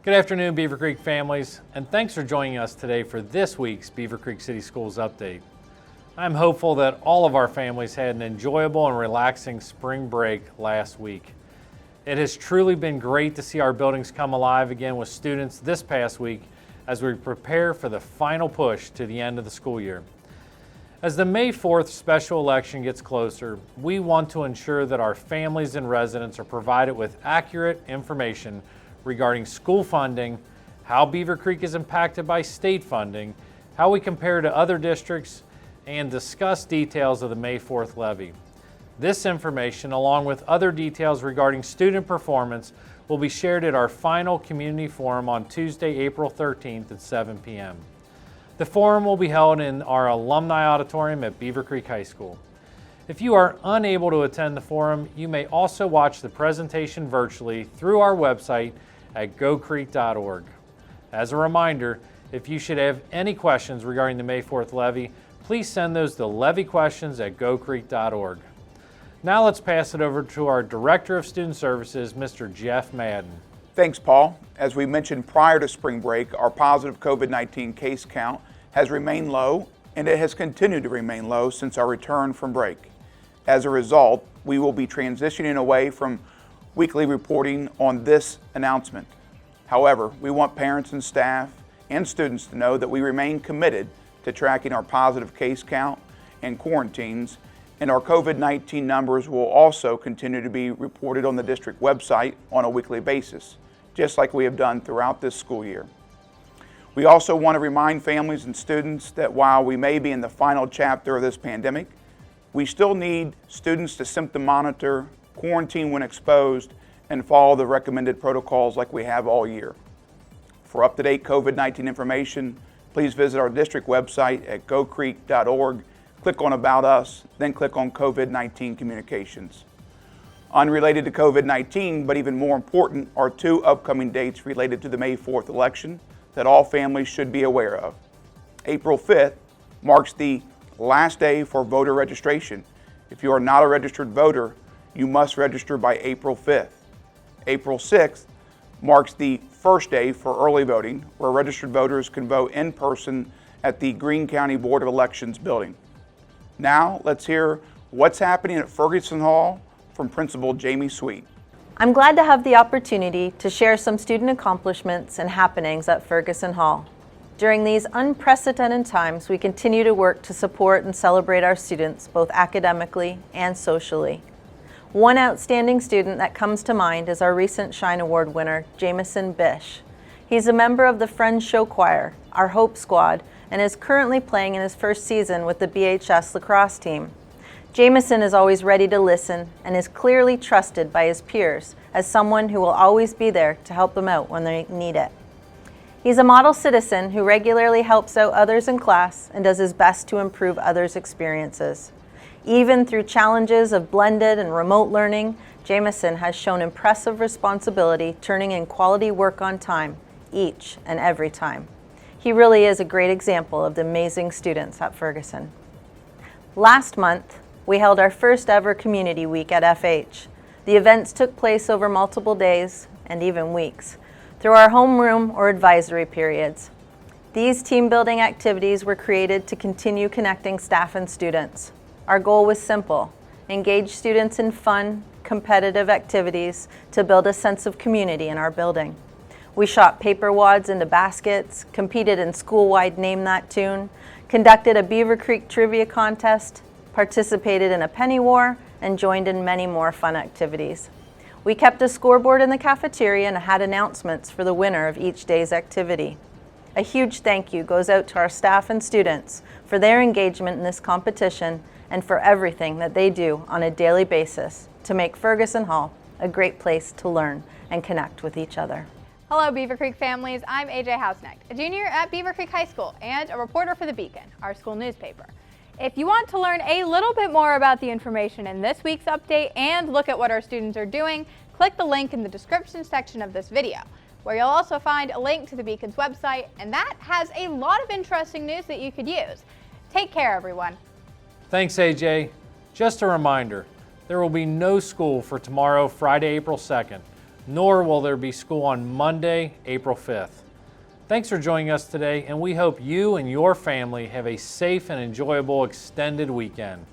Good afternoon, Beaver Creek families, and thanks for joining us today for this week's Beaver Creek City Schools Update. I'm hopeful that all of our families had an enjoyable and relaxing spring break last week. It has truly been great to see our buildings come alive again with students this past week as we prepare for the final push to the end of the school year. As the May 4th special election gets closer, we want to ensure that our families and residents are provided with accurate information regarding school funding, how Beaver Creek is impacted by state funding, how we compare to other districts, and discuss details of the May 4th levy. This information, along with other details regarding student performance, will be shared at our final community forum on Tuesday, April 13th at 7 p.m. The forum will be held in our alumni auditorium at Beaver Creek High School. If you are unable to attend the forum, you may also watch the presentation virtually through our website at gocreek.org. As a reminder, if you should have any questions regarding the May 4th levy, please send those to levyquestions@gocreek.org. Now let's pass it over to our Director of Student Services, Mr. Jeff Madden. Thanks, Paul. As we mentioned prior to spring break, our positive COVID-19 case count has remained low, and it has continued to remain low since our return from break. As a result, we will be transitioning away from weekly reporting on this announcement. However, we want parents and staff and students to know that we remain committed to tracking our positive case count and quarantines, and our COVID-19 numbers will also continue to be reported on the district website on a weekly basis, just like we have done throughout this school year. We also want to remind families and students that while we may be in the final chapter of this pandemic, we still need students to symptom monitor, quarantine when exposed, and follow the recommended protocols like we have all year. For up-to-date COVID-19 information, please visit our district website at gocreek.org, click on About Us, then click on COVID-19 Communications. Unrelated to COVID-19, but even more important, are two upcoming dates related to the May 4th election that all families should be aware of. April 5th marks the last day for voter registration. If you are not a registered voter, you must register by April 5th. April 6th marks the first day for early voting, where registered voters can vote in person at the Greene County Board of Elections building. Now, let's hear what's happening at Ferguson Hall from Principal Jamie Sweet. I'm glad to have the opportunity to share some student accomplishments and happenings at Ferguson Hall. During these unprecedented times, we continue to work to support and celebrate our students, both academically and socially. One outstanding student that comes to mind is our recent Shine Award winner, Jameson Bish. He's a member of the Friends Show Choir, our Hope Squad, and is currently playing in his first season with the BHS lacrosse team. Jameson is always ready to listen and is clearly trusted by his peers as someone who will always be there to help them out when they need it. He's a model citizen who regularly helps out others in class and does his best to improve others' experiences. Even through challenges of blended and remote learning, Jameson has shown impressive responsibility, turning in quality work on time, each and every time. He really is a great example of the amazing students at Ferguson. Last month, we held our first ever Community Week at FH. The events took place over multiple days and even weeks, through our homeroom or advisory periods. These team building activities were created to continue connecting staff and students. Our goal was simple: engage students in fun, competitive activities to build a sense of community in our building. We shot paper wads into baskets, competed in school-wide Name That Tune, conducted a Beaver Creek trivia contest, participated in a penny war, and joined in many more fun activities. We kept a scoreboard in the cafeteria and had announcements for the winner of each day's activity. A huge thank you goes out to our staff and students for their engagement in this competition and for everything that they do on a daily basis to make Ferguson Hall a great place to learn and connect with each other. Hello Beaver Creek families, I'm AJ Hausnecht, a junior at Beaver Creek High School and a reporter for the Beacon, our school newspaper. If you want to learn a little bit more about the information in this week's update and look at what our students are doing, click the link in the description section of this video, where you'll also find a link to the Beacon's website, and that has a lot of interesting news that you could use. Take care, everyone. Thanks, AJ. Just a reminder, there will be no school for tomorrow, Friday, April 2nd. nor will there be school on Monday, April 5th. Thanks for joining us today, and we hope you and your family have a safe and enjoyable extended weekend.